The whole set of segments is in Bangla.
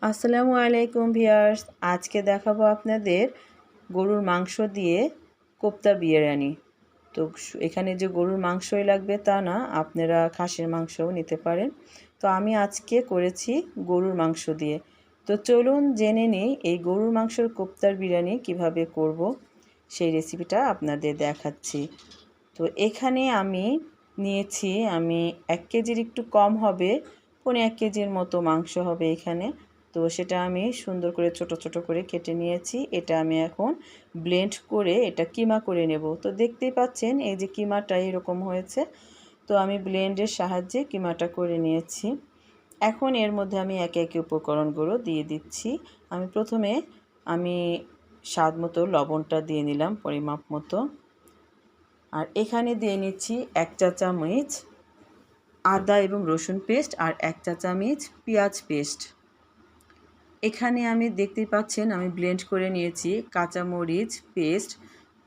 আসসালামু আলাইকুম ভিউয়ার্স, আজকে দেখাবো আপনাদের গরুর মাংস দিয়ে কোপ্তা বিরিয়ানি। তো এখানে যে গরুর মাংসই লাগবে তা না, আপনারা খাসির মাংসও নিতে পারেন। তো আমি আজকে করেছি গরুর মাংস দিয়ে। তো চলুন জেনে নিই এই গরুর মাংসের কোপ্তার বিরিয়ানি কিভাবে করব, সেই রেসিপিটা আপনাদের দেখাচ্ছি। তো এখানে আমি নিয়েছি 1 কেজির একটু কম হবে, 1.5 কেজির মতো মাংস হবে এখানে। তো সেটা আমি সুন্দর করে ছোট ছোট করে কেটে নিয়েছি। এটা আমি এখন ব্লেন্ড করে এটা কিমা করে নেব। তো দেখতেই পাচ্ছেন এই যে কিমাটা এরকম হয়েছে। তো আমি ব্লেন্ডের সাহায্যে কিমাটা করে নিয়েছি। এখন এর মধ্যে আমি একে একে উপকরণগুলো দিয়ে দিচ্ছি। প্রথমে আমি স্বাদ মতো লবণটা দিয়ে নিলাম পরিমাপ মতো। আর এখানে দিয়ে নিচ্ছি 1 চা চামচ আদা এবং রসুন পেস্ট আর 1 চা চামচ পেঁয়াজ পেস্ট। এখানে আমি দেখতেই পাচ্ছেন আমি ব্লেন্ড করে নিয়েছি কাঁচামরিচ পেস্ট।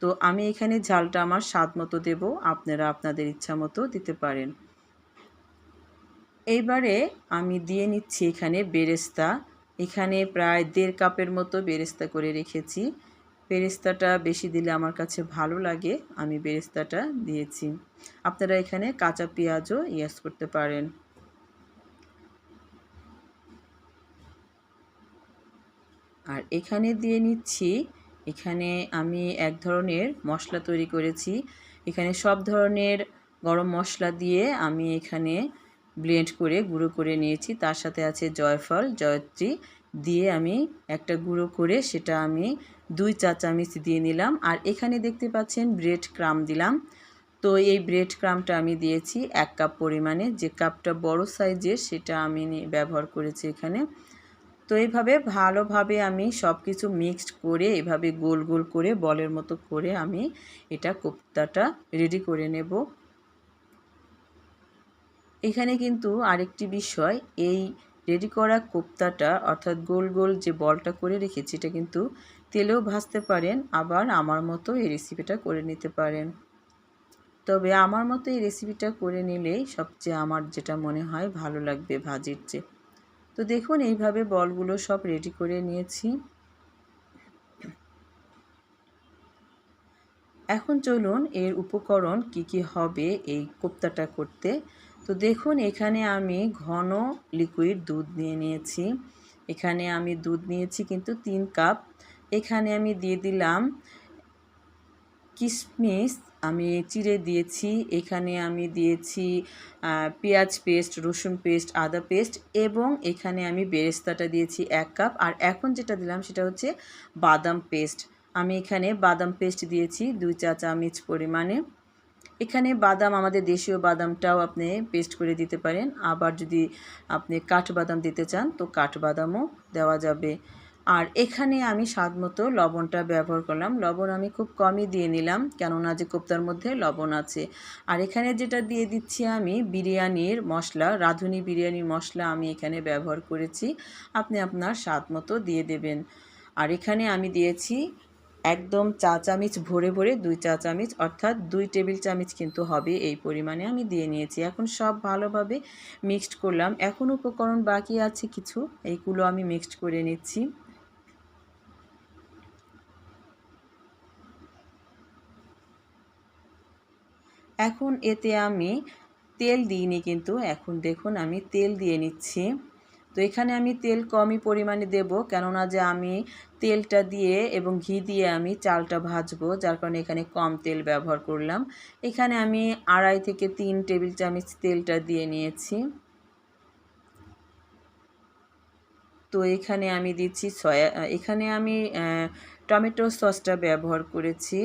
তো আমি এখানে ঝালটা আমার স্বাদ মতো দেব, আপনারা আপনাদের ইচ্ছা মতো দিতে পারেন। এইবারে আমি দিয়ে নিচ্ছি এখানে বেরেস্তা। এখানে প্রায় 1.5 কাপের মতো বেরেস্তা করে রেখেছি। বেরেস্তাটা বেশি দিলে আমার কাছে ভালো লাগে, আমি বেরেস্তাটা দিয়েছি। আপনারা এখানে কাঁচা পেঁয়াজও ইউজ করতে পারেন। আর এখানে দিয়ে নিচ্ছি, এখানে আমি এক ধরনের মশলা তৈরি করেছি। এখানে সব ধরনের গরম মশলা দিয়ে আমি এখানে ব্লেন্ড করে গুঁড়ো করে নিয়েছি। তার সাথে আছে জয়ফল জয়ত্রী দিয়ে আমি একটা গুঁড়ো করে সেটা আমি 2 চা চামচ দিয়ে নিলাম। আর এখানে দেখতে পাচ্ছেন ব্রেড ক্রাম্ব দিলাম। তো এই ব্রেড ক্রাম্বটা আমি দিয়েছি 1 কাপ পরিমাণে, যে কাপটা বড় সাইজের সেটা আমি ব্যবহার করেছি এখানে। তো এইভাবে ভালোভাবে আমি সব কিছু মিক্সড করে এভাবে গোল গোল করে বলের মতো করে আমি এটা কোপ্তাটা রেডি করে নেব। এখানে কিন্তু আরেকটি বিষয়, এই রেডি করা কোপ্তাটা অর্থাৎ গোল গোল যে বলটা করে রেখেছি এটা কিন্তু তেলেও ভাজতে পারেন, আবার আমার মতো এই রেসিপিটা করে নিতে পারেন। তবে আমার মতো এই রেসিপিটা করে নিলেই সবচেয়ে আমার যেটা মনে হয় ভালো লাগবে ভাজির চেয়ে। তো দেখুন এইভাবে বলগুলো সব রেডি করে নিয়েছি। এখন চলুন এর উপকরণ কি কি হবে এই কোপ্তাটা করতে। তো দেখুন এখানে আমি ঘন লিকুইড দুধ নিয়ে নিয়েছি। এখানে আমি দুধ নিয়েছি কিন্তু 3 কাপ। এখানে আমি দিয়ে দিলাম কিশমিশ, আমি চিড়ে দিয়েছি। এখানে আমি দিয়েছি পেঁয়াজ পেস্ট, রসুন পেস্ট, আদা পেস্ট এবং এখানে আমি বেরেস্তাটা দিয়েছি 1 কাপ। আর এখন যেটা দিলাম সেটা হচ্ছে বাদাম পেস্ট। আমি এখানে বাদাম পেস্ট দিয়েছি 2 চা চামচ পরিমাণে। এখানে বাদাম আমাদের দেশীয় বাদামটাও আপনি পেস্ট করে দিতে পারেন, আবার যদি আপনি কাঠবাদাম দিতে চান তো কাঠবাদামও দেওয়া যাবে। আর এখানে আমি স্বাদ মতো লবণটা ব্যবহার করলাম। লবণ আমি খুব কমই দিয়ে নিলাম, কেননা যে কোপ্তার মধ্যে লবণ আছে। আর এখানে যেটা দিয়ে দিচ্ছি আমি বিরিয়ানির মশলা, রাঁধুনি বিরিয়ানির মশলা আমি এখানে ব্যবহার করেছি, আপনি আপনার স্বাদ মতো দিয়ে দেবেন। আর এখানে আমি দিয়েছি একদম চা চামচ ভরে ভরে 2 চা চামচ, অর্থাৎ 2 টেবিল চামচ কিন্তু হবে এই পরিমাণে আমি দিয়ে নিয়েছি। এখন সব ভালোভাবে মিক্সড করলাম। এখন উপকরণ বাকি আছে কিছু, এইগুলো আমি মিক্সড করে নিচ্ছি। এখন এতে আমি তেল দিইনি, কিন্তু এখন দেখুন আমি তেল দিয়ে নিচ্ছি। তো এখানে আমি তেল কমই পরিমাণে দেব, কেননা যে আমি তেলটা দিয়ে এবং ঘি দিয়ে আমি চালটা ভাজবো, যার কারণে এখানে কম তেল ব্যবহার করলাম। এখানে আমি 2.5 থেকে 3 টেবিল চামচ তেলটা দিয়ে নিয়েছি। তো এখানে আমি দিচ্ছি এখানে আমি টমেটো সসটা ব্যবহার করেছি।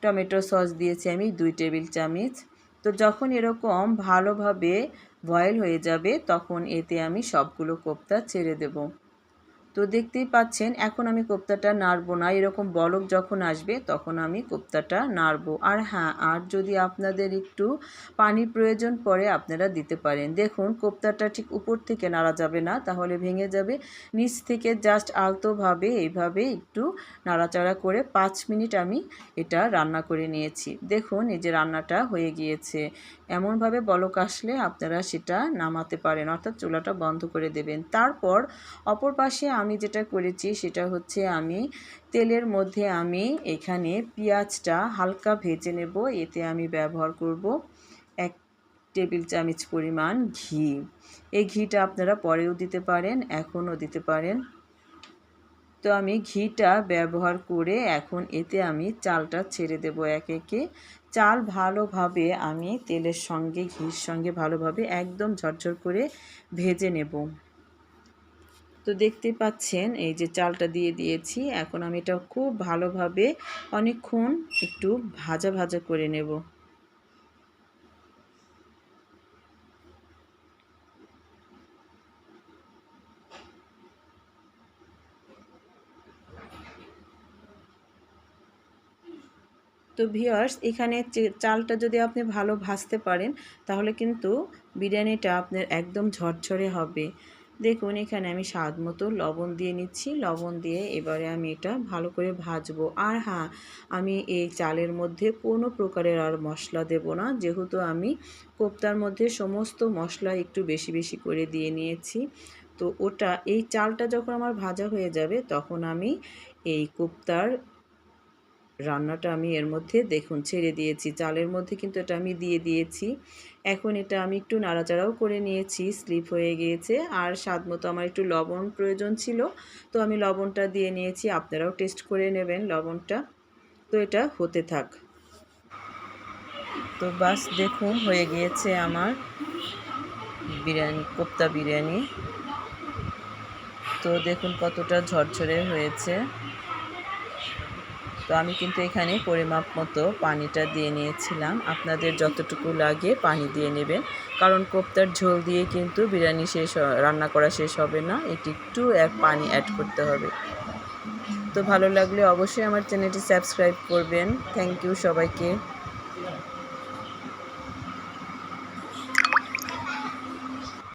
টমেটো সস দিয়েছি আমি 2 টেবিল চামচ। তো যখন এরকম ভালোভাবে বয়েল হয়ে যাবে তখন এতে আমি সবগুলো কোপ্তা ছেড়ে দেব। তো দেখতেই পাচ্ছেন এখন আমি কোপ্তাটা নাড়বো না, এরকম বলক যখন আসবে তখন আমি কোপ্তাটা নাড়বো। আর হ্যাঁ, আর যদি আপনাদের একটু পানির প্রয়োজন পড়ে আপনারা দিতে পারেন। দেখুন কোপ্তাটা ঠিক উপর থেকে নাড়া যাবে না, তাহলে ভেঙে যাবে। নিচ থেকে জাস্ট আলতোভাবে এইভাবে একটু নাড়াচাড়া করে 5 মিনিট আমি এটা রান্না করে নিয়েছি। দেখুন এই যে রান্নাটা হয়ে গিয়েছে। এমনভাবে বলক আসলে আপনারা সেটা নামাতে পারেন, অর্থাৎ চুলাটা বন্ধ করে দেবেন। তারপর অপর পাশে আমি যেটা করেছি সেটা হচ্ছে আমি তেলের মধ্যে আমি এখানে পেঁয়াজটা হালকা ভেজে নেব। এতে আমি ব্যবহার করব 1 টেবিল চামচ পরিমাণ ঘি। এই ঘিটা আপনারা পরেও দিতে পারেন, এখনও দিতে পারেন। তো আমি ঘিটা ব্যবহার করে এখন এতে আমি চালটা ছেড়ে দেব একে একে। চাল ভালোভাবে আমি তেলের সঙ্গে ঘির সঙ্গে ভালোভাবে একদম ঝরঝর করে ভেজে নেব। তো দেখতে পাচ্ছেন এই যে চালটা দিয়ে দিয়েছি। এখন আমি এটা খুব ভালোভাবে অনেকক্ষণ একটু ভাজা ভাজা করে নেব। তো ভিউয়ার্স, এখানে চালটা যদি আপনি ভালো ভাজতে পারেন তাহলে কিন্তু বিরিয়ানিটা আপনার একদম ঝরঝরে হবে। দেখুন এখানে আমি স্বাদ মতো লবণ দিয়ে নিচ্ছি। লবণ দিয়ে এবারে আমি এটা ভালো করে ভাজবো। আর হ্যাঁ, আমি এই চালের মধ্যে কোনো প্রকারের আর মশলা দেব না, যেহেতু আমি কোপ্তার মধ্যে সমস্ত মশলা একটু বেশি বেশি করে দিয়ে নিয়েছি। তো এই চালটা যখন আমার ভাজা হয়ে যাবে তখন আমি এই কোপ্তার রান্নাটা আমি এর মধ্যে দেখুন ছেড়ে দিয়েছি। চালের মধ্যে কিন্তু এটা আমি দিয়ে দিয়েছি। এখন এটা আমি একটু নাড়াচাড়াও করে নিয়েছি, স্লিপ হয়ে গিয়েছে। আর স্বাদ মতো আমার একটু লবণ প্রয়োজন ছিল, তো আমি লবণটা দিয়ে নিয়েছি। আপনারাও টেস্ট করে নেবেন লবণটা। তো এটা হতে থাক। তো বাস দেখুন হয়ে গিয়েছে আমার বিরিয়ানি, কোপ্তা বিরিয়ানি। তো দেখুন কতটা ঝরঝরে হয়েছে। তো আমি কিন্তু এখানে পরিমাপ মতো পানিটা দিয়ে নিয়েছিলাম। আপনাদের যতটুকু লাগে পানি দিয়ে নেবেন, কারণ কোপ্তার ঝোল দিয়ে কিন্তু বিরিয়ানি রান্না করা শেষ হবে না, একটু পানি অ্যাড করতে হবে। তো ভালো লাগলে অবশ্যই আমার চ্যানেলটি সাবস্ক্রাইব করবেন। থ্যাংক ইউ সবাইকে।